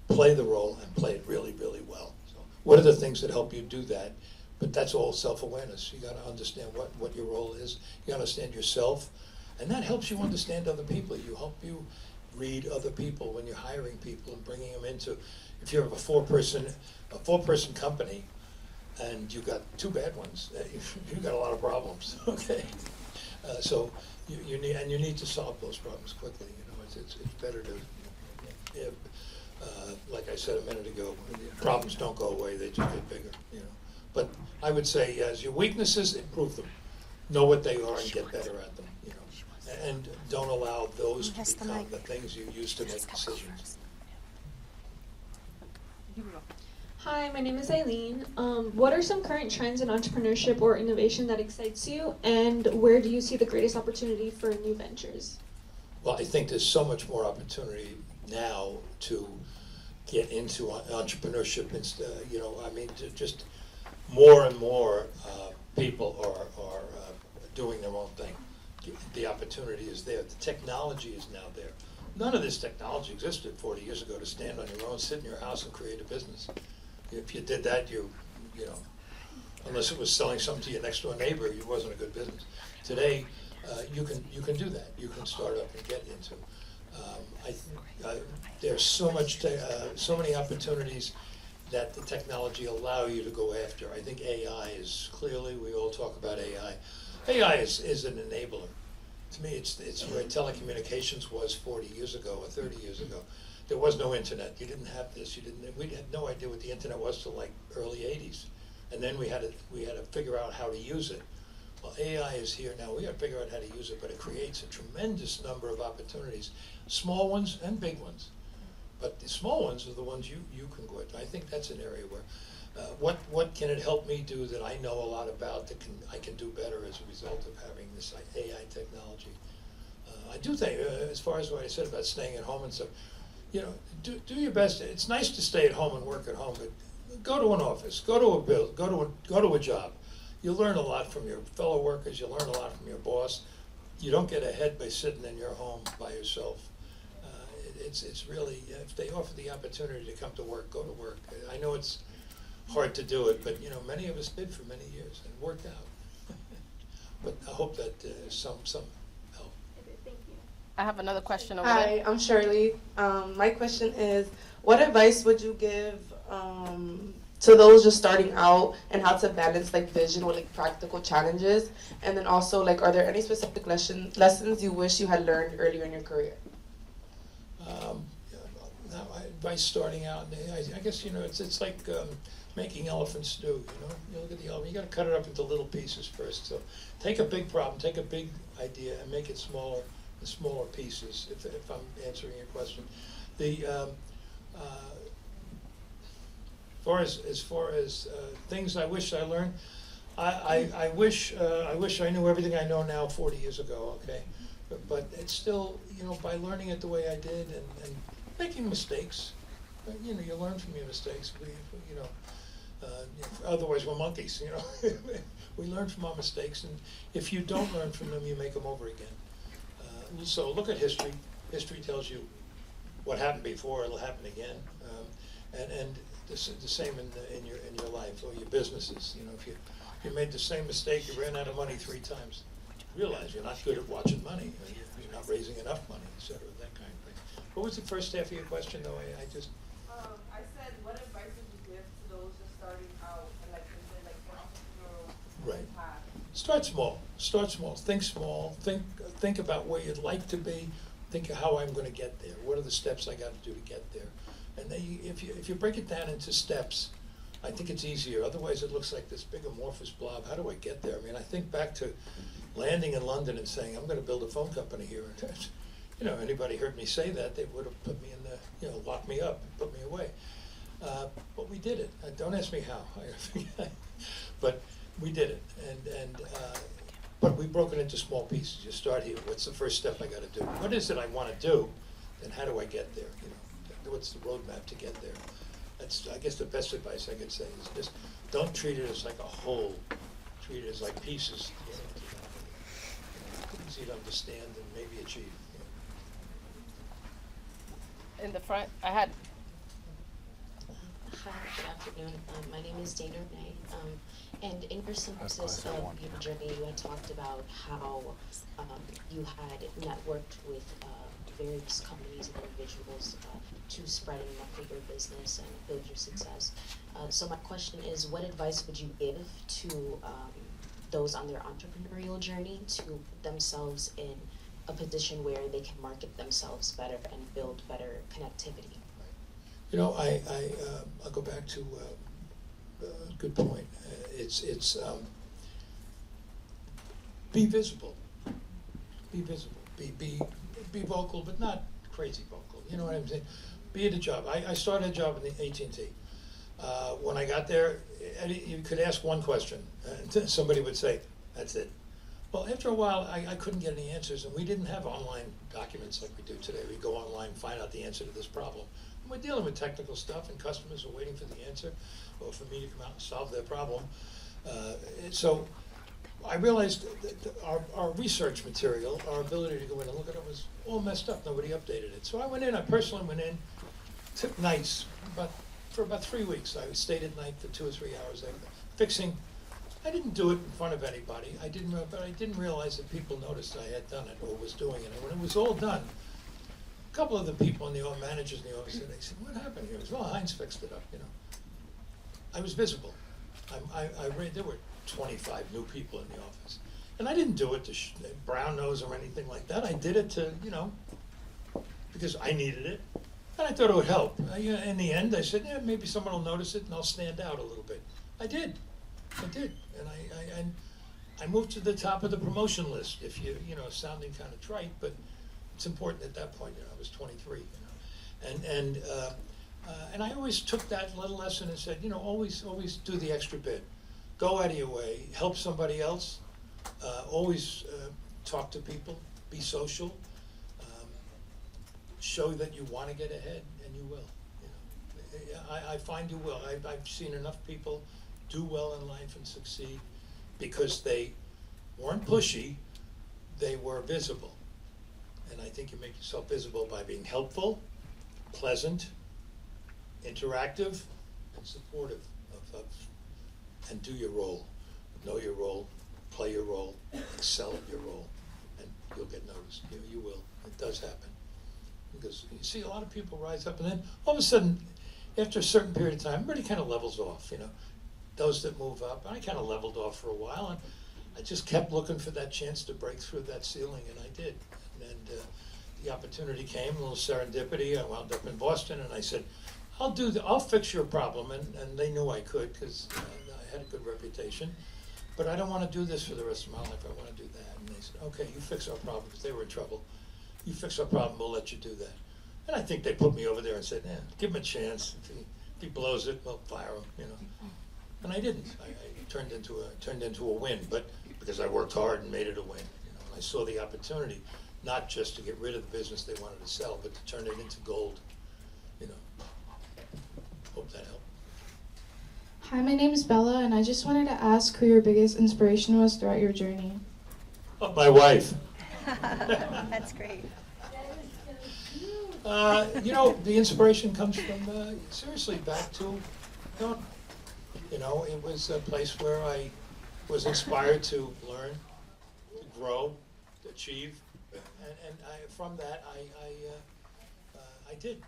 Speaker 3: play the role, and play it really, really well. So what are the things that help you do that? But that's all self-awareness. You got to understand what your role is. You understand yourself, and that helps you understand other people. You help you read other people when you're hiring people and bringing them into. If you have a four-person company, and you got two bad ones, you got a lot of problems. Okay, so you need to solve those problems quickly. You know, it's better to. Like I said a minute ago, problems don't go away; they just get bigger. You know, but I would say as your weaknesses, improve them. Know what they are and get better at them. You know, and don't allow those to become the things you use to make decisions.
Speaker 10: Hi, my name is Eileen. What are some current trends in entrepreneurship or innovation that excites you, and where do you see the greatest opportunity for new ventures?
Speaker 3: Well, I think there's so much more opportunity now to get into entrepreneurship. You know, I mean, just more and more people are doing their own thing. The opportunity is there. The technology is now there. None of this technology existed 40 years ago to stand on your own, sit in your house, and create a business. If you did that, you know, unless it was selling something to your next door neighbor, it wasn't a good business. Today, you can do that. You can start up and get into. There's so many opportunities that the technology allow you to go after. I think AI is clearly, we all talk about AI. AI is an enabler. To me, it's where telecommunications was 40 years ago or 30 years ago. There was no internet. You didn't have this. We had no idea what the internet was till like early 80s. And then we had to figure out how to use it. Well, AI is here now. We got to figure out how to use it, but it creates a tremendous number of opportunities, small ones and big ones. But the small ones are the ones you can go at. I think that's an area where, what can it help me do that I know a lot about that I can do better as a result of having this AI technology? I do think, as far as what I said about staying at home and stuff, you know, do your best. It's nice to stay at home and work at home, but go to an office, go to a job. You learn a lot from your fellow workers. You learn a lot from your boss. You don't get ahead by sitting in your home by yourself. It's really, if they offer the opportunity to come to work, go to work. I know it's hard to do it, but you know, many of us did for many years and it worked out. But I hope that some help.
Speaker 5: I have another question over
Speaker 11: Hi,
Speaker 5: there.
Speaker 11: I'm Shirley. My question is, what advice would you give to those just starting out and how to balance like vision with like practical challenges? And then also, like, are there any specific lessons you wish you had learned earlier in your career?
Speaker 3: Advice starting out, I guess, you know, it's like making elephant stew. You know, you look at the elephant, you got to cut it up into little pieces first. So take a big problem, take a big idea, and make it smaller pieces. If I'm answering your question, as far as things I wish I learned, I wish I knew everything I know now 40 years ago. Okay, but it's still, you know, by learning it the way I did and making mistakes, you know, you learn from your mistakes. You know, otherwise we're monkeys. You know, we learn from our mistakes, and if you don't learn from them, you make them over again. So look at history. History tells you what happened before; it'll happen again. And the same in your life or your businesses. You know, if you made the same mistake, you ran out of money 3 times. Realize you're not good at watching money. You're not raising enough money, etc. That kind of thing. What was the first half of your question, though? I just.
Speaker 11: I said, what advice would you give to those just starting out and like entrepreneurial
Speaker 3: Right.
Speaker 11: path?
Speaker 3: Start small. Start small. Think small. Think about where you'd like to be. Think of how I'm going to get there. What are the steps I got to do to get there? And then if you break it down into steps, I think it's easier. Otherwise, it looks like this big amorphous blob. How do I get there? I mean, I think back to landing in London and saying, I'm going to build a phone company here. You know, anybody heard me say that, they would have put me in the, you know, locked me up and put me away. But we did it. Don't ask me how. But we did it. But we broke it into small pieces. You start here. What's the first step I got to do? What is it I want to do? And how do I get there? You know, what's the roadmap to get there? That's, I guess, the best advice I could say is just don't treat it as like a whole. Treat it as like pieces. You know, easy to understand and maybe achieve. You know.
Speaker 5: In the front, I had.
Speaker 12: Hi, good afternoon. My name is Dana Renee. And in your synopsis of your journey, you had talked about how you had networked with various companies and individuals to spread and market your business and build your success. So my question is, what advice would you give to those on their entrepreneurial journey to put themselves in a position where they can market themselves better and build better connectivity?
Speaker 3: You know, I'll go back to a good point. It's be visible. Be visible. Be vocal, but not crazy vocal. You know what I'm saying? Be at a job. I started a job in the AT&T. When I got there, you could ask one question, and somebody would say, "That's it." Well, after a while, I couldn't get any answers, and we didn't have online documents like we do today. We go online, find out the answer to this problem. And we're dealing with technical stuff, and customers are waiting for the answer, or for me to come out and solve their problem. So I realized that our research material, our ability to go in and look at it, was all messed up. Nobody updated it. So I personally went in, took nights, for about 3 weeks. I stayed at night for 2 or 3 hours fixing. I didn't do it in front of anybody. But I didn't realize that people noticed I had done it or was doing it. And when it was all done, a couple of the people in the managers in the office, they said, "What happened here?" I said, "Well, Hynes fixed it up, you know." I was visible. There were 25 new people in the office. And I didn't do it to brown nose or anything like that. I did it to, you know, because I needed it. And I thought it would help. In the end, I said, yeah, maybe someone will notice it and I'll stand out a little bit. I did. And I moved to the top of the promotion list, if you know, sounding kind of trite, but it's important at that point. You know, I was 23, you know. And I always took that little lesson and said, you know, always do the extra bit. Go out of your way, help somebody else, always talk to people, be social, show that you want to get ahead, and you will. You know, I find you will. I've seen enough people do well in life and succeed because they weren't pushy, they were visible. And I think you make yourself visible by being helpful, pleasant, interactive, and supportive of and do your role. Know your role, play your role, excel at your role, and you'll get noticed. You will. It does happen. Because you see a lot of people rise up, and then all of a sudden, after a certain period of time, everybody kind of levels off, you know. Those that move up, I kind of leveled off for a while, and I just kept looking for that chance to break through that ceiling, and I did. And the opportunity came, a little serendipity. I wound up in Boston, and I said, I'll fix your problem, and they knew I could because I had a good reputation. But I don't want to do this for the rest of my life. I want to do that. And they said, okay, you fix our problem, because they were in trouble. You fix our problem, we'll let you do that. And I think they put me over there and said, give him a chance. If he blows it, we'll fire him, you know. And I didn't. I turned into a win, but because I worked hard and made it a win. You know, and I saw the opportunity, not just to get rid of the business they wanted to sell, but to turn it into gold. You know. Hope that helped.
Speaker 13: Hi, my name is Bella, and I just wanted to ask who your biggest inspiration was throughout your journey.
Speaker 3: Oh, my wife.
Speaker 14: That's great.
Speaker 3: You know, the inspiration comes from, seriously, back to No, you know, it was a place where I was inspired to learn, to grow, to achieve, and from that I did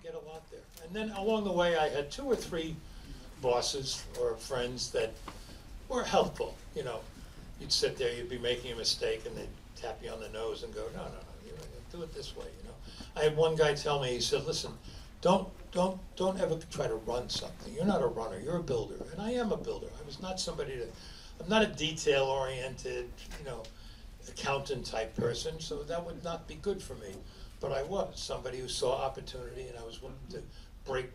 Speaker 3: get a lot there. And then along the way, I had 2 or 3 bosses or friends that were helpful. You know, you'd sit there, you'd be making a mistake, and they'd tap you on the nose and go, no, you know, do it this way. You know, I had one guy tell me, he said, listen, don't ever try to run something. You're not a runner, you're a builder. And I am a builder. I was not I'm not a detail-oriented, you know, accountant type person, so that would not be good for me. But I was somebody who saw opportunity, and I was willing to break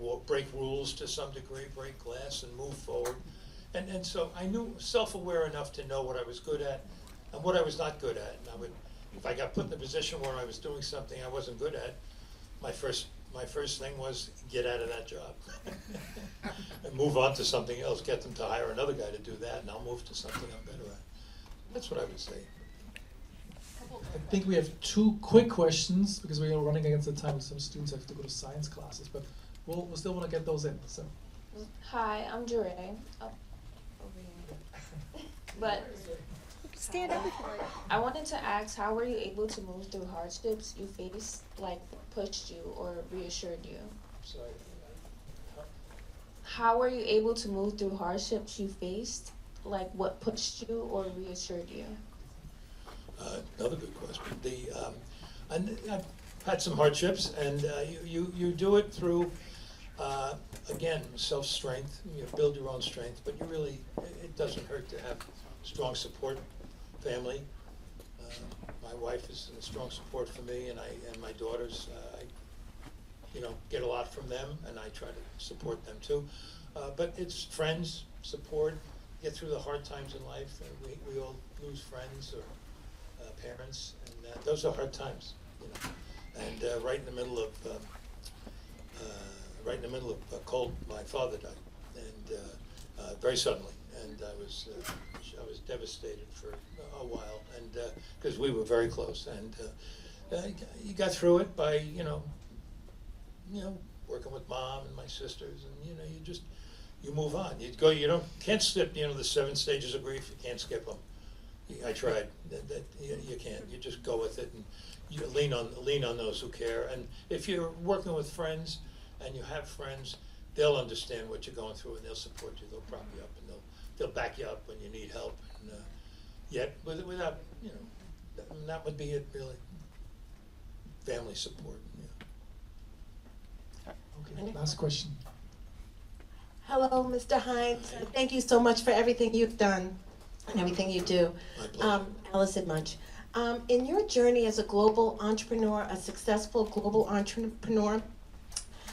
Speaker 3: rules to some degree, break glass, and move forward. And so I knew, self-aware enough to know what I was good at and what I was not good at. And I would, if I got put in a position where I was doing something I wasn't good at, my first thing was get out of that job and move on to something else. Get them to hire another guy to do that, and I'll move to something I'm better at. That's what I would say.
Speaker 1: I think we have 2 quick questions because we are running against the time. Some students have to go to science classes, but we'll still want to get those in. So.
Speaker 15: Hi, I'm Jure. Oh, over here. But
Speaker 14: Stand up.
Speaker 15: I wanted to ask, how were you able to move through hardships you faced, like pushed you or reassured you?
Speaker 3: Sorry.
Speaker 15: How were you able to move through hardships you faced, like what pushed you or reassured you?
Speaker 3: Another good question. And I've had some hardships, and you do it through, again, self-strength. You build your own strength, but you really, it doesn't hurt to have strong support family. My wife is in strong support for me, and my daughters. I get a lot from them, and I try to support them too. But it's friends, support, get through the hard times in life. We all lose friends or parents, and those are hard times, you know. And right in the middle of cold, my father died, and very suddenly, and I was devastated for a while, and because we were very close, and you got through it by working with Mom and my sisters, and you move on. You can't skip the 7 stages of grief. You can't skip them. I tried. You can't. You just go with it, and you lean on those who care. And if you're working with friends, and you have friends, they'll understand what you're going through, and they'll support you. They'll prop you up, and they'll back you up when you need help. And yet, without that would be it really. Family support.
Speaker 1: Okay. Last question.
Speaker 2: Hello, Mr. Hynes. Thank you so much for everything you've done and everything you do. Allison Munch. In your journey as a global entrepreneur, a successful global entrepreneur,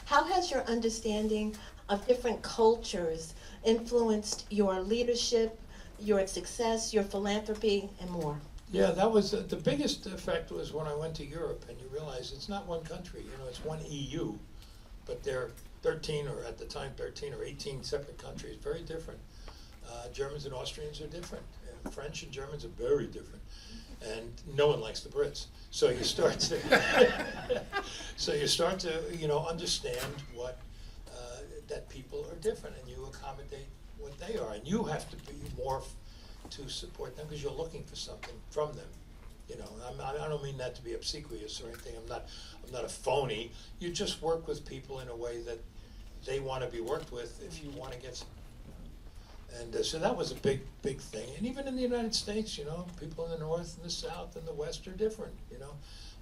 Speaker 2: how has your understanding of different cultures influenced your leadership, your success, your philanthropy, and more?
Speaker 3: Yeah, that was the biggest effect was when I went to Europe, and you realize it's not one country. It's one EU, but they're 13 or 18 separate countries, very different. Germans and Austrians are different. French and Germans are very different, and no one likes the Brits. So you start to, understand what that people are different, and you accommodate what they are, and you have to be more to support them because you're looking for something from them. I don't mean that to be obsequious or anything. I'm not a phony. You just work with people in a way that they want to be worked with if you want to get some. And so that was a big thing. And even in the United States, people in the North and the South and the West are different,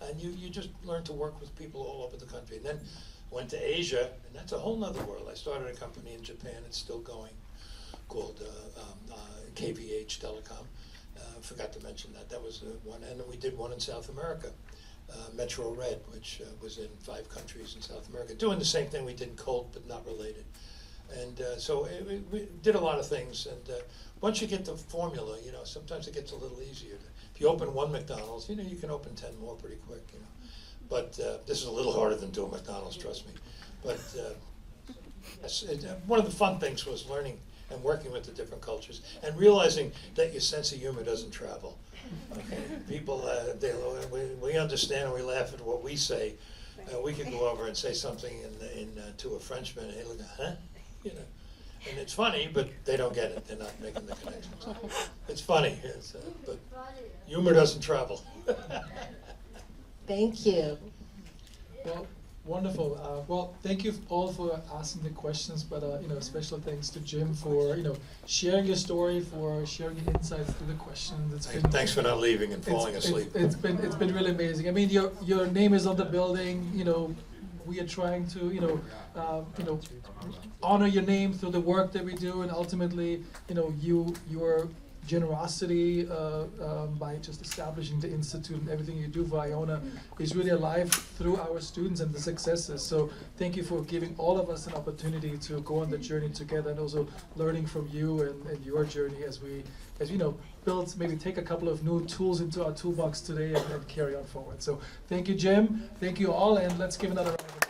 Speaker 3: And you just learn to work with people all over the country. And then went to Asia, and that's a whole nother world. I started a company in Japan, it's still going, called KVH Telecom. Forgot to mention that. That was one. And we did one in South America, Metro Red, which was in 5 countries in South America, doing the same thing we did in Colt, but not related. And so we did a lot of things. And once you get the formula, sometimes it gets a little easier. If you open one McDonald's, you can open 10 more pretty quick, But this is a little harder than doing McDonald's, trust me. But one of the fun things was learning and working with the different cultures and realizing that your sense of humor doesn't travel. Okay? People, we understand and we laugh at what we say. We could go over and say something to a Frenchman, and he'll go, huh? you know. And it's funny, but they don't get it. They're not making the connections. It's funny, but humor doesn't travel.
Speaker 7: Thank you.
Speaker 1: Well, wonderful. Well, thank you all for asking the questions, but special thanks to Jim for sharing your story, for sharing your insights to the questions.
Speaker 3: Thanks for not leaving and falling asleep.
Speaker 1: It's been really amazing. I mean, your name is on the building. We are trying to honor your name through the work that we do, and ultimately, your generosity by just establishing the institute and everything you do for Iona is really alive through our students and the successes. So thank you for giving all of us an opportunity to go on the journey together, and also learning from you and your journey as we build, maybe take a couple of new tools into our toolbox today and carry on forward. So thank you, Jim. Thank you all, and let's give another round of applause.